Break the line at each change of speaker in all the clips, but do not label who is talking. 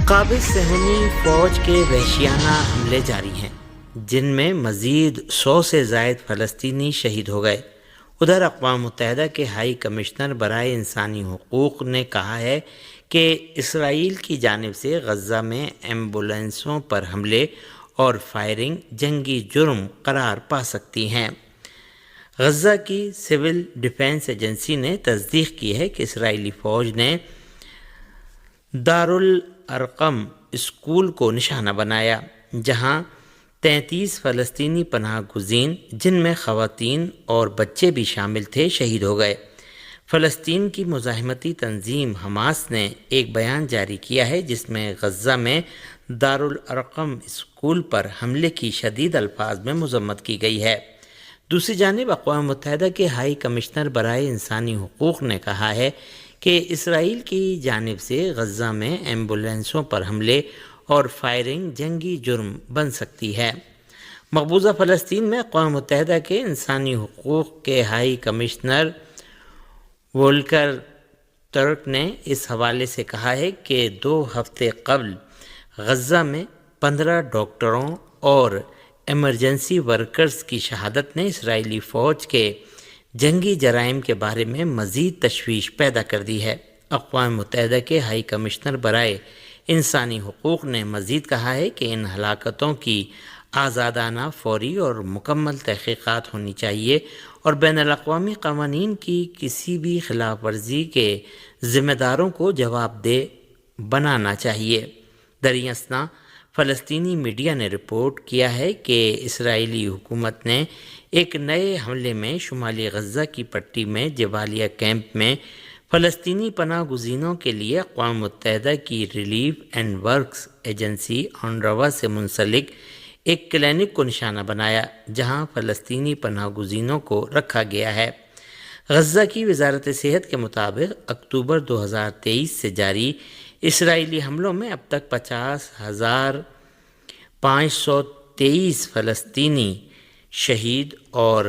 قابض صہیونی فوج کے وحشیانہ حملے جاری ہیں، جن میں مزید 100 سے زائد فلسطینی شہید ہو گئے۔ ادھر اقوام متحدہ کے ہائی کمشنر برائے انسانی حقوق نے کہا ہے کہ اسرائیل کی جانب سے غزہ میں ایمبولینسوں پر حملے اور فائرنگ جنگی جرم قرار پا سکتی ہیں۔ غزہ کی سول ڈیفنس ایجنسی نے تصدیق کی ہے کہ اسرائیلی فوج نے دارالارقم اسکول کو نشانہ بنایا، جہاں 33 فلسطینی پناہ گزین، جن میں خواتین اور بچے بھی شامل تھے، شہید ہو گئے۔ فلسطین کی مزاحمتی تنظیم حماس نے ایک بیان جاری کیا ہے جس میں غزہ میں دارالارقم اسکول پر حملے کی شدید الفاظ میں مذمت کی گئی ہے۔ دوسری جانب اقوام متحدہ کے ہائی کمشنر برائے انسانی حقوق نے کہا ہے کہ اسرائیل کی جانب سے غزہ میں ایمبولینسوں پر حملے اور فائرنگ جنگی جرم بن سکتی ہے۔ مقبوضہ فلسطین میں اقوام متحدہ کے انسانی حقوق کے ہائی کمشنر وولکر ترک نے اس حوالے سے کہا ہے کہ 2 ہفتے قبل غزہ میں 15 ڈاکٹروں اور ایمرجنسی ورکرز کی شہادت نے اسرائیلی فوج کے جنگی جرائم کے بارے میں مزید تشویش پیدا کر دی ہے۔ اقوام متحدہ کے ہائی کمشنر برائے انسانی حقوق نے مزید کہا ہے کہ ان ہلاکتوں کی آزادانہ، فوری اور مکمل تحقیقات ہونی چاہیے اور بین الاقوامی قوانین کی کسی بھی خلاف ورزی کے ذمہ داروں کو جواب دہ بنانا چاہیے۔ دریں اثنا فلسطینی میڈیا نے رپورٹ کیا ہے کہ اسرائیلی حکومت نے ایک نئے حملے میں شمالی غزہ کی پٹی میں جبالیہ کیمپ میں فلسطینی پناہ گزینوں کے لیے اقوام متحدہ کی ریلیف اینڈ ورکس ایجنسی اونروا سے منسلک ایک کلینک کو نشانہ بنایا، جہاں فلسطینی پناہ گزینوں کو رکھا گیا ہے۔ غزہ کی وزارت صحت کے مطابق اکتوبر 2023 سے جاری اسرائیلی حملوں میں اب تک 50,523 فلسطینی شہید اور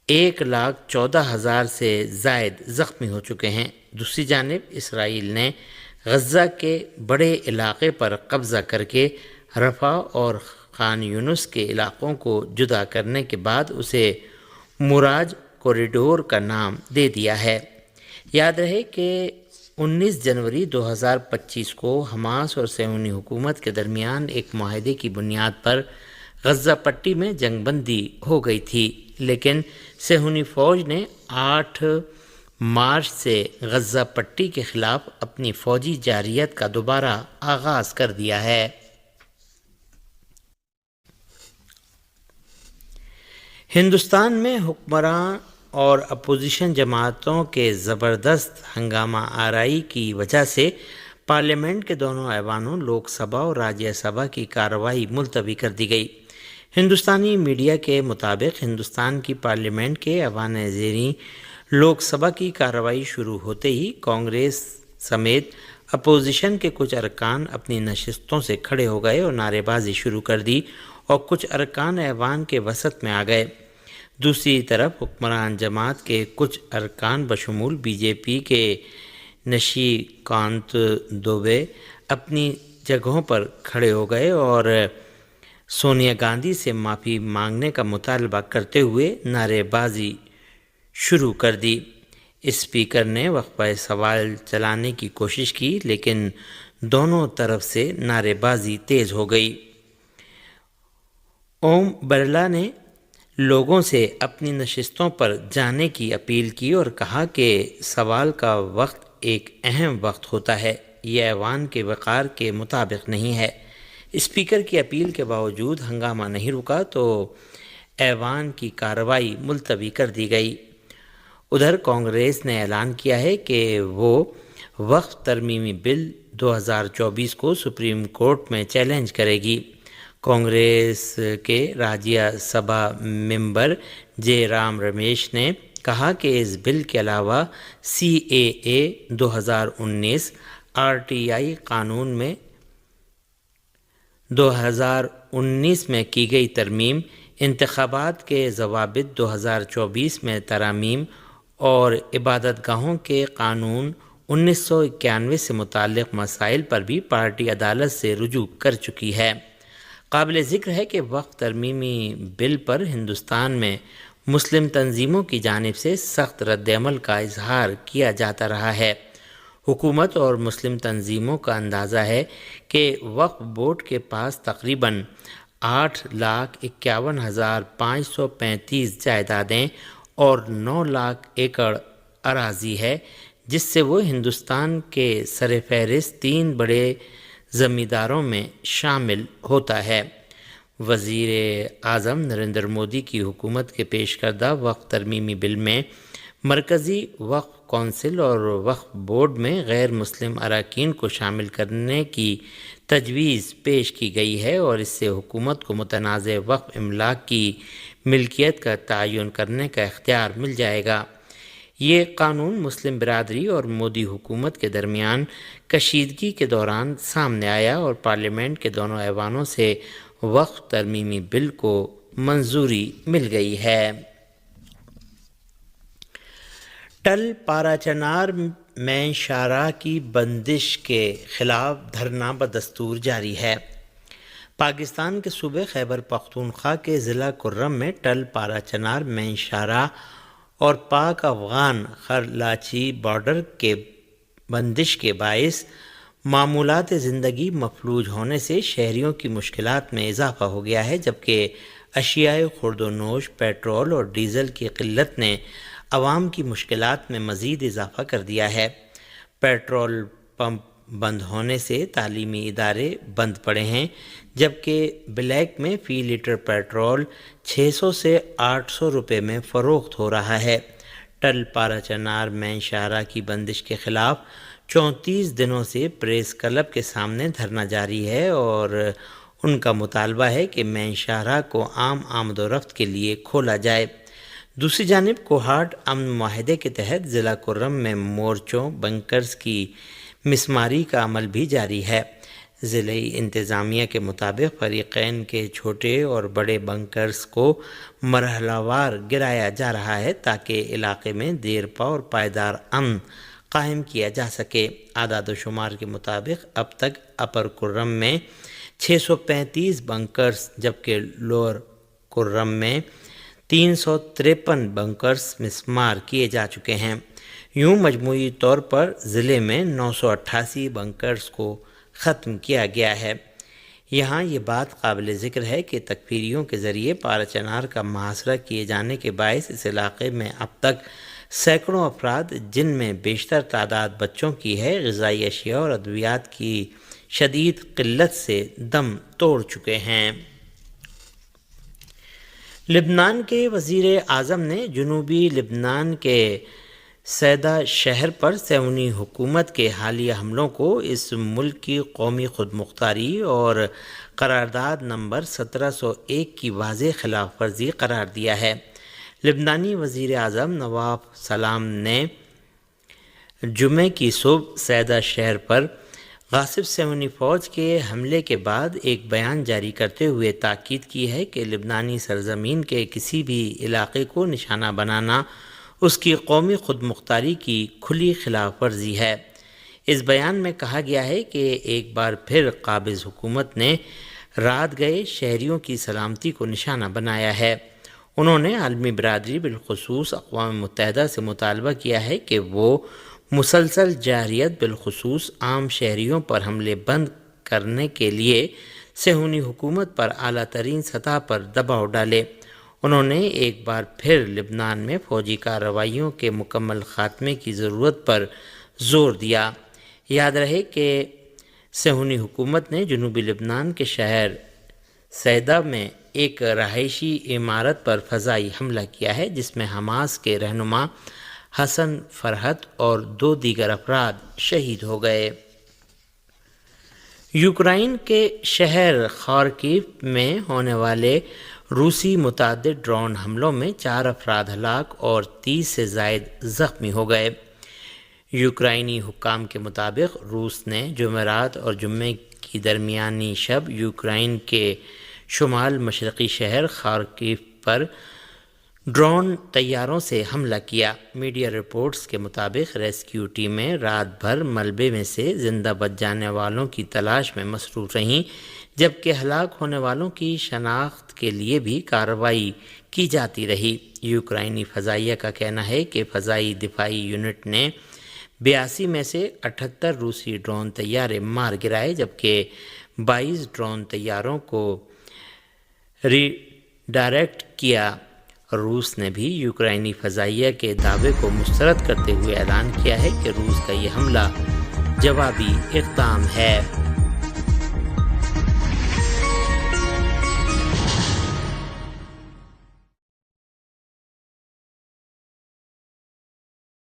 1,14,000 سے زائد زخمی ہو چکے ہیں۔ دوسری جانب اسرائیل نے غزہ کے بڑے علاقے پر قبضہ کر کے رفح اور خان یونس کے علاقوں کو جدا کرنے کے بعد اسے موراج کوریڈور کا نام دے دیا ہے۔ یاد رہے کہ 19 جنوری 2025 کو حماس اور صہیونی حکومت کے درمیان ایک معاہدے کی بنیاد پر غزہ پٹی میں جنگ بندی ہو گئی تھی، لیکن صہیونی فوج نے 8 مارچ سے غزہ پٹی کے خلاف اپنی فوجی جارحیت کا دوبارہ آغاز کر دیا ہے۔ ہندوستان میں حکمراں اور اپوزیشن جماعتوں کے زبردست ہنگامہ آرائی کی وجہ سے پارلیمنٹ کے دونوں ایوانوں لوک سبھا اور راجیہ سبھا کی کارروائی ملتوی کر دی گئی۔ ہندوستانی میڈیا کے مطابق ہندوستان کی پارلیمنٹ کے ایوان زیریں لوک سبھا کی کارروائی شروع ہوتے ہی کانگریس سمیت اپوزیشن کے کچھ ارکان اپنی نشستوں سے کھڑے ہو گئے اور نعرے بازی شروع کر دی اور کچھ ارکان ایوان کے وسط میں آ گئے۔ دوسری طرف حکمران جماعت کے کچھ ارکان بشمول بی جے پی کے نشی کانت دوبے اپنی جگہوں پر کھڑے ہو گئے اور سونیا گاندھی سے معافی مانگنے کا مطالبہ کرتے ہوئے نعرے بازی شروع کر دی۔ اسپیکر نے وقفہ سوال چلانے کی کوشش کی، لیکن دونوں طرف سے نعرے بازی تیز ہو گئی۔ اوم برلا نے لوگوں سے اپنی نشستوں پر جانے کی اپیل کی اور کہا کہ سوال کا وقت ایک اہم وقت ہوتا ہے، یہ ایوان کے وقار کے مطابق نہیں ہے۔ اسپیکر کی اپیل کے باوجود ہنگامہ نہیں رکا تو ایوان کی کارروائی ملتوی کر دی گئی۔ ادھر کانگریس نے اعلان کیا ہے کہ وہ وقف ترمیمی بل 2024 کو سپریم کورٹ میں چیلنج کرے گی۔ کانگریس کے راجیہ سبھا ممبر جے رام رمیش نے کہا کہ اس بل کے علاوہ CAA 2019 RTI قانون میں 2019 میں کی گئی ترمیم، انتخابات کے ضوابط 2024 میں ترامیم اور عبادت گاہوں کے قانون 1991 سے متعلق مسائل پر بھی پارٹی عدالت سے رجوع کر چکی ہے۔ قابل ذکر ہے کہ وقف ترمیمی بل پر ہندوستان میں مسلم تنظیموں کی جانب سے سخت رد عمل کا اظہار کیا جاتا رہا ہے۔ حکومت اور مسلم تنظیموں کا اندازہ ہے کہ وقف بورڈ کے پاس تقریباً 8,51,535 جائیدادیں اور 9 لاکھ ایکڑ اراضی ہے، جس سے وہ ہندوستان کے سر فہرست 3 بڑے زمینداروں میں شامل ہوتا ہے۔ وزیر اعظم نریندر مودی کی حکومت کے پیش کردہ وقف ترمیمی بل میں مرکزی وقف کونسل اور وقف بورڈ میں غیر مسلم اراکین کو شامل کرنے کی تجویز پیش کی گئی ہے اور اس سے حکومت کو متنازع وقف املاک کی ملکیت کا تعین کرنے کا اختیار مل جائے گا۔ یہ قانون مسلم برادری اور مودی حکومت کے درمیان کشیدگی کے دوران سامنے آیا اور پارلیمنٹ کے دونوں ایوانوں سے وقف ترمیمی بل کو منظوری مل گئی ہے۔ ٹل پارا چنار میں شاہراہ کی بندش کے خلاف دھرنا بدستور جاری ہے۔ پاکستان کے صوبے خیبر پختونخوا کے ضلع کرم میں ٹل پارا چنار میں شاہراہ اور پاک افغان خرلاچی بارڈر کے بندش کے باعث معمولات زندگی مفلوج ہونے سے شہریوں کی مشکلات میں اضافہ ہو گیا ہے، جبکہ اشیاء خورد و نوش، پیٹرول اور ڈیزل کی قلت نے عوام کی مشکلات میں مزید اضافہ کر دیا ہے۔ پیٹرول پمپ بند ہونے سے تعلیمی ادارے بند پڑے ہیں، جبکہ بلیک میں فی لیٹر پیٹرول 600 سے 800 روپے میں فروخت ہو رہا ہے۔ ٹل پارا چنار میں شاہراہ کی بندش کے خلاف 34 دنوں سے پریس کلب کے سامنے دھرنا جاری ہے اور ان کا مطالبہ ہے کہ مین شاہراہ کو عام آمد و رفت کے لیے کھولا جائے۔ دوسری جانب کوہاٹ امن معاہدے کے تحت ضلع کرم میں مورچوں بنکرز کی مسماری کا عمل بھی جاری ہے۔ ضلعی انتظامیہ کے مطابق فریقین کے چھوٹے اور بڑے بنکرز کو مرحلہ وار گرایا جا رہا ہے تاکہ علاقے میں دیرپا اور پائیدار امن قائم کیا جا سکے۔ اعداد و شمار کے مطابق اب تک اپر کرم میں 635 بنکرز جبکہ لوئر کرم میں 353 بنکرز مسمار کیے جا چکے ہیں۔ یوں مجموعی طور پر ضلع میں 988 بنکرز کو ختم کیا گیا ہے۔ یہاں یہ بات قابل ذکر ہے کہ تکفیریوں کے ذریعے پارا چنار کا محاصرہ کیے جانے کے باعث اس علاقے میں اب تک سینکڑوں افراد، جن میں بیشتر تعداد بچوں کی ہے، غذائی اشیاء اور ادویات کی شدید قلت سے دم توڑ چکے ہیں۔ لبنان کے وزیر اعظم نے جنوبی لبنان کے سیدہ شہر پر صہیونی حکومت کے حالیہ حملوں کو اس ملک کی قومی خود مختاری اور قرارداد نمبر 1701 کی واضح خلاف ورزی قرار دیا ہے۔ لبنانی وزیر اعظم نواف سلام نے جمعے کی صبح سیدہ شہر پر غاصب صہیونی فوج کے حملے کے بعد ایک بیان جاری کرتے ہوئے تاکید کی ہے کہ لبنانی سرزمین کے کسی بھی علاقے کو نشانہ بنانا اس کی قومی خود مختاری کی کھلی خلاف ورزی ہے۔ اس بیان میں کہا گیا ہے کہ ایک بار پھر قابض حکومت نے رات گئے شہریوں کی سلامتی کو نشانہ بنایا ہے۔ انہوں نے عالمی برادری بالخصوص اقوام متحدہ سے مطالبہ کیا ہے کہ وہ مسلسل جارحیت بالخصوص عام شہریوں پر حملے بند کرنے کے لیے صہیونی حکومت پر اعلیٰ ترین سطح پر دباؤ ڈالے۔ انہوں نے ایک بار پھر لبنان میں فوجی کارروائیوں کے مکمل خاتمے کی ضرورت پر زور دیا۔ یاد رہے کہ صہیونی حکومت نے جنوبی لبنان کے شہر سیدہ میں ایک رہائشی عمارت پر فضائی حملہ کیا ہے، جس میں حماس کے رہنما حسن فرحت اور 2 دیگر افراد شہید ہو گئے۔ یوکرائن کے شہر خارکیو میں ہونے والے روسی متعدد ڈرون حملوں میں 4 افراد ہلاک اور 30 سے زائد زخمی ہو گئے۔ یوکرائنی حکام کے مطابق روس نے جمعرات اور جمعے کی درمیانی شب یوکرائن کے شمال مشرقی شہر خارکیو پر ڈرون طیاروں سے حملہ کیا۔ میڈیا رپورٹس کے مطابق ریسکیو ٹیمیں رات بھر ملبے میں سے زندہ بچ جانے والوں کی تلاش میں مصروف رہیں، جبکہ ہلاک ہونے والوں کی شناخت کے لیے بھی کارروائی کی جاتی رہی۔ یوکرائنی فضائیہ کا کہنا ہے کہ فضائی دفاعی یونٹ نے 82 میں سے 78 روسی ڈرون طیارے مار گرائے، جبکہ 22 ڈرون طیاروں کو ری ڈائریکٹ کیا۔ روس نے بھی یوکرائنی فضائیہ کے دعوے کو مسترد کرتے ہوئے اعلان کیا ہے کہ روس کا یہ حملہ جوابی اقدام ہے۔